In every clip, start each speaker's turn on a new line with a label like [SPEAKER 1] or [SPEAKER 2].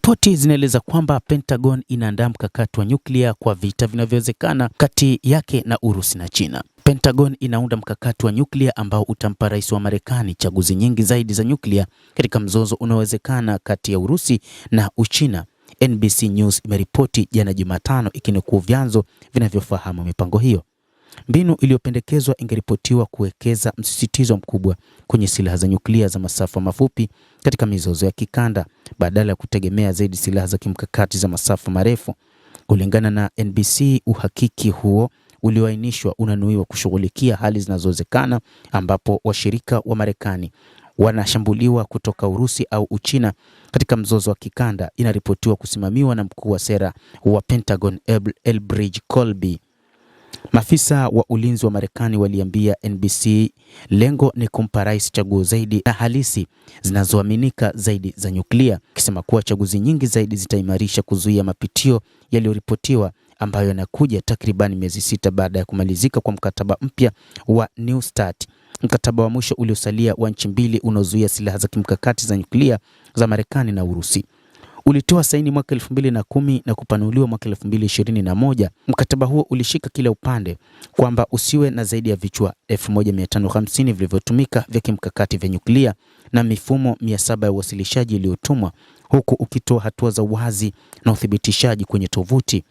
[SPEAKER 1] Ripoti zinaeleza kwamba Pentagon inaandaa mkakati wa nyuklia kwa vita vinavyowezekana kati yake na Urusi na China. Pentagon inaunda mkakati wa nyuklia ambao utampa rais wa Marekani chaguzi nyingi zaidi za nyuklia katika mzozo unaowezekana kati ya Urusi na Uchina. NBC News imeripoti jana Jumatano ikinukuu vyanzo vinavyofahamu mipango hiyo. Mbinu iliyopendekezwa ingeripotiwa kuwekeza msisitizo mkubwa kwenye silaha za nyuklia za masafa mafupi katika mizozo ya kikanda badala ya kutegemea zaidi silaha za kimkakati za masafa marefu. Kulingana na NBC, uhakiki huo ulioainishwa unanuiwa kushughulikia hali zinazowezekana ambapo washirika wa Marekani wanashambuliwa kutoka Urusi au Uchina katika mzozo wa kikanda. Inaripotiwa kusimamiwa na mkuu wa sera wa Pentagon Elbridge Colby. Maafisa wa ulinzi wa Marekani waliambia NBC lengo ni kumpa rais chaguo zaidi na halisi zinazoaminika zaidi za nyuklia, akisema kuwa chaguzi nyingi zaidi zitaimarisha kuzuia mapitio yaliyoripotiwa ambayo yanakuja takriban miezi 6 baada ya kumalizika kwa mkataba mpya wa New START. Mkataba wa mwisho uliosalia wa nchi mbili unaozuia silaha za kimkakati za nyuklia za Marekani na Urusi ulitoa saini mwaka 2010 na kupanuliwa mwaka 2021. Mkataba huo ulishika kila upande kwamba usiwe na zaidi ya vichwa 1550 vilivyotumika vya kimkakati vya nyuklia na mifumo 700 ya uwasilishaji iliyotumwa, huku ukitoa hatua za wazi na uthibitishaji kwenye tovuti.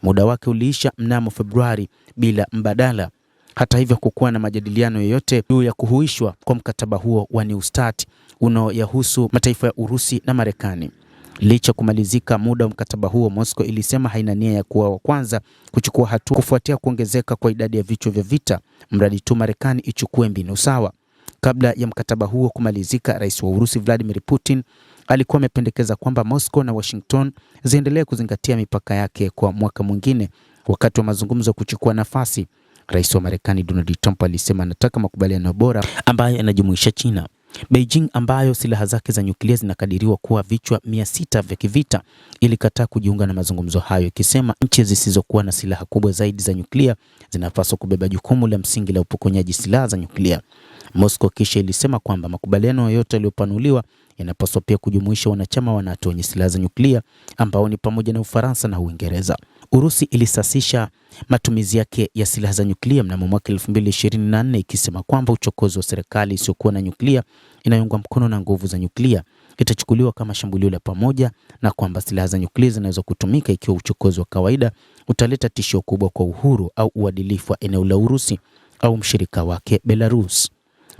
[SPEAKER 1] Muda wake uliisha mnamo Februari bila mbadala. Hata hivyo, hakukuwa na majadiliano yoyote juu ya kuhuishwa kwa mkataba huo wa New START unaoyahusu mataifa ya Urusi na Marekani. Licha kumalizika muda wa mkataba huo, Moscow ilisema haina nia ya kuwa wa kwanza kuchukua hatua kufuatia kuongezeka kwa idadi ya vichwa vya vita, mradi tu Marekani ichukue mbinu sawa. Kabla ya mkataba huo kumalizika, Rais wa Urusi Vladimir Putin alikuwa amependekeza kwamba Moscow na Washington ziendelee kuzingatia mipaka yake kwa mwaka mwingine. Wakati wa mazungumzo kuchukua nafasi, Rais wa Marekani Donald Trump alisema anataka makubaliano bora ambayo yanajumuisha China. Beijing, ambayo silaha zake za nyuklia zinakadiriwa kuwa vichwa 600 vya kivita, ilikataa kujiunga na mazungumzo hayo, ikisema nchi zisizokuwa na silaha kubwa zaidi za nyuklia zinapaswa kubeba jukumu la msingi la upokonyaji silaha za nyuklia. Moscow kisha ilisema kwamba makubaliano yote yaliyopanuliwa yanapaswa pia kujumuisha wanachama wa NATO wenye silaha za nyuklia ambao ni pamoja na Ufaransa na Uingereza. Urusi ilisasisha matumizi yake ya silaha za nyuklia mnamo mwaka 2024, ikisema kwamba uchokozi wa serikali isiyokuwa na nyuklia inayoungwa mkono na nguvu za nyuklia itachukuliwa kama shambulio la pamoja, na kwamba silaha za nyuklia zinaweza kutumika ikiwa uchokozi wa kawaida utaleta tishio kubwa kwa uhuru au uadilifu wa eneo la Urusi au mshirika wake Belarus.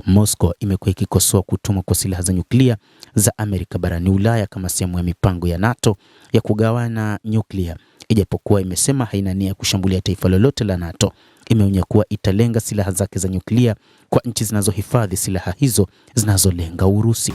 [SPEAKER 1] Moscow imekuwa ikikosoa kutumwa kwa silaha za nyuklia za Amerika barani Ulaya kama sehemu ya mipango ya NATO ya kugawana nyuklia, ijapokuwa imesema haina nia ya kushambulia taifa lolote la NATO. Imeonya kuwa italenga silaha zake za nyuklia kwa nchi zinazohifadhi silaha hizo zinazolenga Urusi.